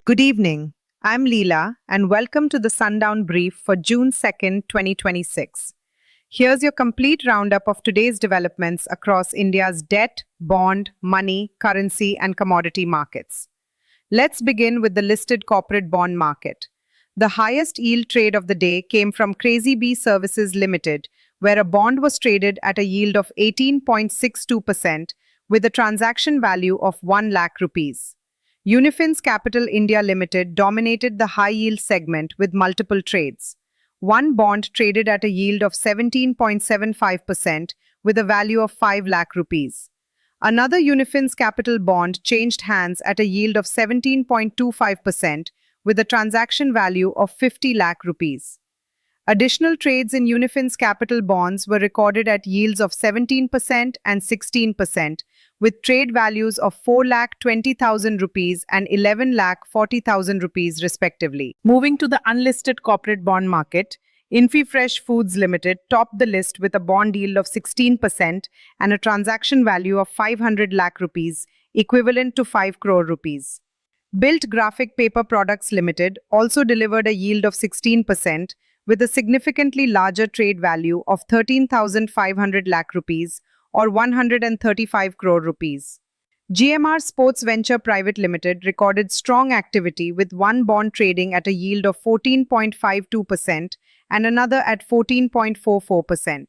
Good evening. I'm Leela, and welcome to the Sundown Brief for June 2nd, 2026. Here's your complete roundup of today's developments across India's debt, bond, money, currency, and commodity markets. Let's begin with the listed corporate bond market. The highest yield trade of the day came from Crazy Bee Services Limited, where a bond was traded at a yield of 18.62% with a transaction value of 1 lakh rupees. Unifin's Capital India Limited dominated the high-yield segment with multiple trades. One bond traded at a yield of 17.75% with a value of 5 lakh rupees. Another Unifin's Capital bond changed hands at a yield of 17.25% with a transaction value of 50 lakh rupees. Additional trades in Unifin's Capital bonds were recorded at yields of 17% and 16%, with trade values of 4,20,000 rupees and 11,40,000 rupees respectively. Moving to the unlisted corporate bond market, Infifresh Foods Limited topped the list with a bond yield of 16% and a transaction value of 500 lakh rupees, equivalent to 5 crore rupees. Built Graphic Paper Products Limited also delivered a yield of 16% with a significantly larger trade value of 13,500 lakh rupees or 135 crore rupees. GMR Sports Venture Private Limited recorded strong activity with one bond trading at a yield of 14.52% and another at 14.44%.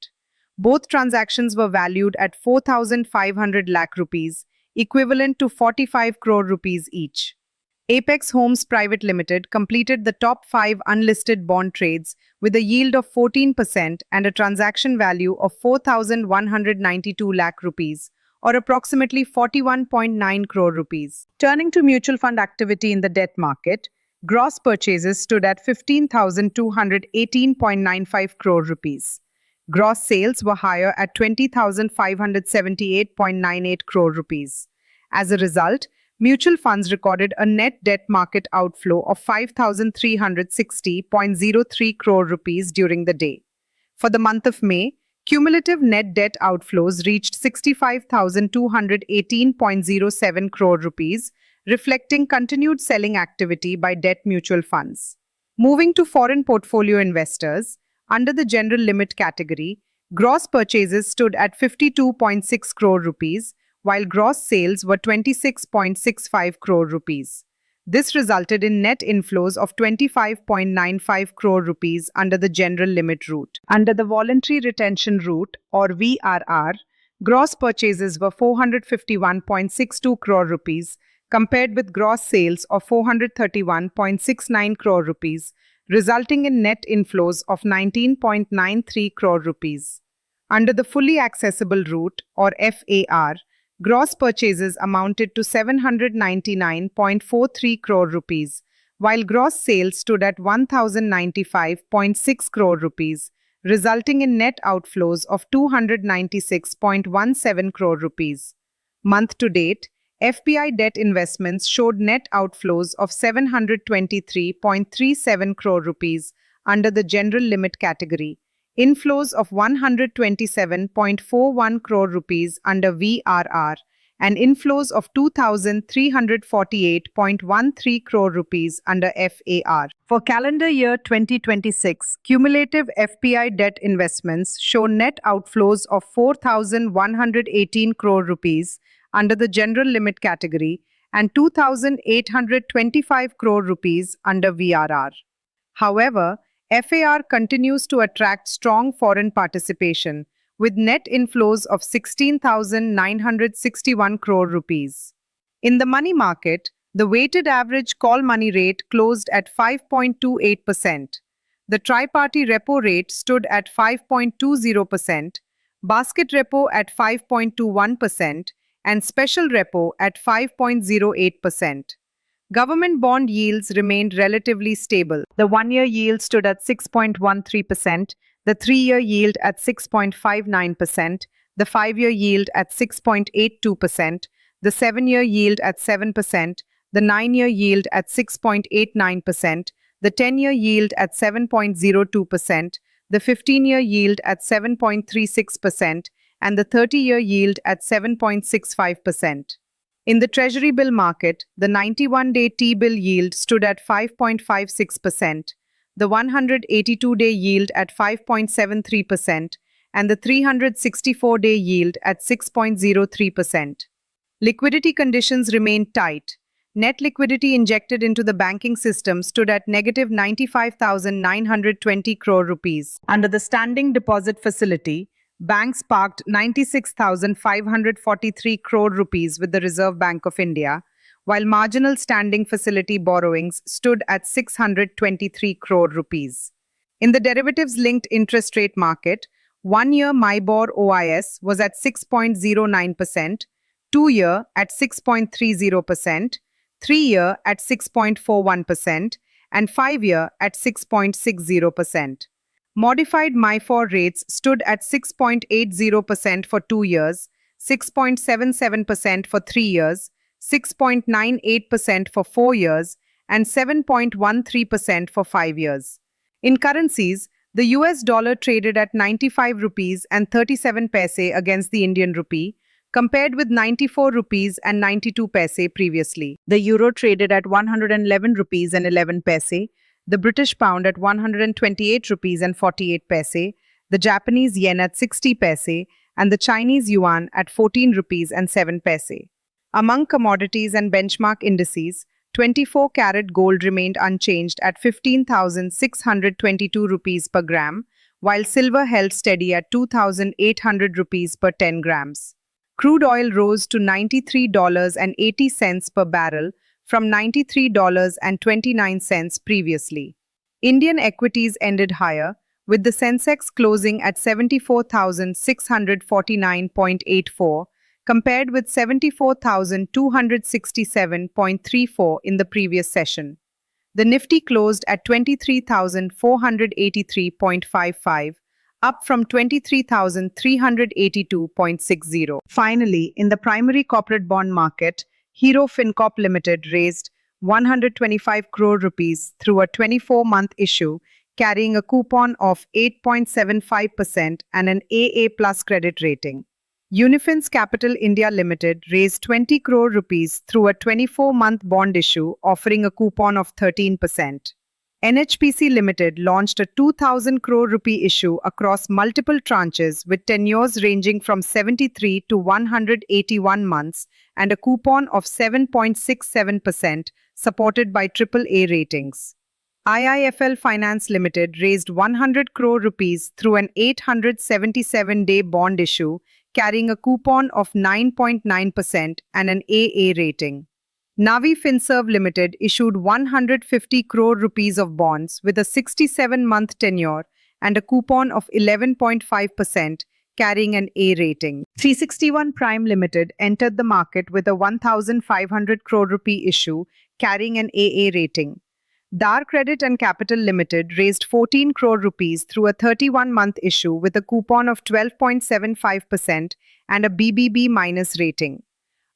Both transactions were valued at 4,500 lakh rupees, equivalent to 45 crore rupees each. Apex Homes Private Limited completed the top 5 unlisted bond trades with a yield of 14% and a transaction value of 4,192 lakh rupees, or approximately 41.9 crore rupees. Turning to mutual fund activity in the debt market, gross purchases stood at 15,218.95 crore rupees. Gross sales were higher at 20,578.98 crore rupees. As a result, mutual funds recorded a net debt market outflow of 5,360.03 crore rupees during the day. For the month of May, cumulative net debt outflows reached 65,218.07 crore rupees, reflecting continued selling activity by debt mutual funds. Moving to foreign portfolio investors, under the general limit category, gross purchases stood at 52.6 crore rupees, while gross sales were 26.65 crore rupees. This resulted in net inflows of 25.95 crore rupees under the general limit route. Under the voluntary retention route, or VRR, gross purchases were 451.62 crore rupees, compared with gross sales of 431.69 crore rupees, resulting in net inflows of 19.93 crore rupees. Under the fully accessible route, or FAR, gross purchases amounted to 799.43 crore rupees, while gross sales stood at 1,095.6 crore rupees, resulting in net outflows of 296.17 crore rupees. Month to date, FPI debt investments showed net outflows of 723.37 crore rupees under the general limit category, inflows of 127.41 crore rupees under VRR, and inflows of 2,348.13 crore rupees under FAR. For calendar year 2026, cumulative FPI debt investments show net outflows of 4,118 crore rupees under the general limit category and 2,825 crore rupees under VRR. However, FAR continues to attract strong foreign participation, with net inflows of 16,961 crore rupees. In the money market, the weighted average call money rate closed at 5.28%. The tri-party repo rate stood at 5.20%, basket repo at 5.21%, and special repo at 5.08%. Government bond yields remained relatively stable. The one-year yield stood at 6.13%, the three-year yield at 6.59%, the five-year yield at 6.82%, the seven-year yield at 7%, the nine-year yield at 6.89%, the 10-year yield at 7.02%, the 15-year yield at 7.36%, and the 30-year yield at 7.65%. In the Treasury bill market, the 91-day T-bill yield stood at 5.56%, the 182-day yield at 5.73%, and the 364-day yield at 6.03%. Liquidity conditions remained tight. Net liquidity injected into the banking system stood at negative 95,920 crore rupees. Under the standing deposit facility, banks parked 96,543 crore rupees with the Reserve Bank of India, while marginal standing facility borrowings stood at 623 crore rupees. In the derivatives-linked interest rate market, 1-year MIBOR OIS was at 6.09%, 2-year at 6.30%, 3-year at 6.41%, and 5-year at 6.60%. Modified MIFOR rates stood at 6.80% for 2 years, 6.77% for 3 years, 6.98% for 4 years, and 7.13% for 5 years. In currencies, the US dollar traded at 95 rupees and 37 paise against the Indian rupee, compared with 94 rupees and 92 paise previously. The euro traded at 111 rupees and 11 paise, the British pound at 128 rupees and 48 paise, the Japanese yen at 60 paise, and the Chinese yuan at 14 rupees and 7 paise. Among commodities and benchmark indices, 24-carat gold remained unchanged at 15,622 rupees per gram, while silver held steady at 2,800 rupees per 10 grams. Crude oil rose to $93.80 per barrel from $93.29 previously. Indian equities ended higher, with the Sensex closing at 74,649.84, compared with 74,267.34 in the previous session. The Nifty closed at 23,483.55, up from 23,382.60. Finally, in the primary corporate bond market, Hero FinCorp Limited raised 125 crore rupees through a 24-month issue, carrying a coupon of 8.75% and an AA+ credit rating. Unifin's Capital India Limited raised 20 crore rupees through a 24-month bond issue, offering a coupon of 13%. NHPC Limited launched a 2,000 crore rupee issue across multiple tranches with tenures ranging from 73 to 181 months and a coupon of 7.67%, supported by AAA ratings. IIFL Finance Limited raised 100 crore rupees through an 877-day bond issue, carrying a coupon of 9.9% and an AA rating. Navi Finserv Limited issued 150 crore rupees of bonds with a 67-month tenure and a coupon of 11.5%, carrying an A rating. 361 Prime Limited entered the market with a 1,500 crore rupee issue, carrying an AA rating. Dar Credit and Capital Limited raised 14 crore rupees through a 31-month issue with a coupon of 12.75% and a BBB- rating.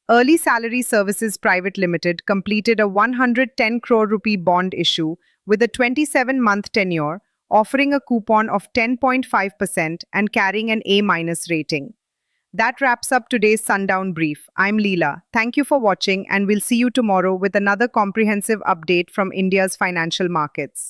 Early Salary Services Private Limited completed a 110 crore rupee bond issue with a 27-month tenure, offering a coupon of 10.5% and carrying an A- rating. That wraps up today's Sundown Brief. I'm Leela. Thank you for watching, and we'll see you tomorrow with another comprehensive update from India's financial markets.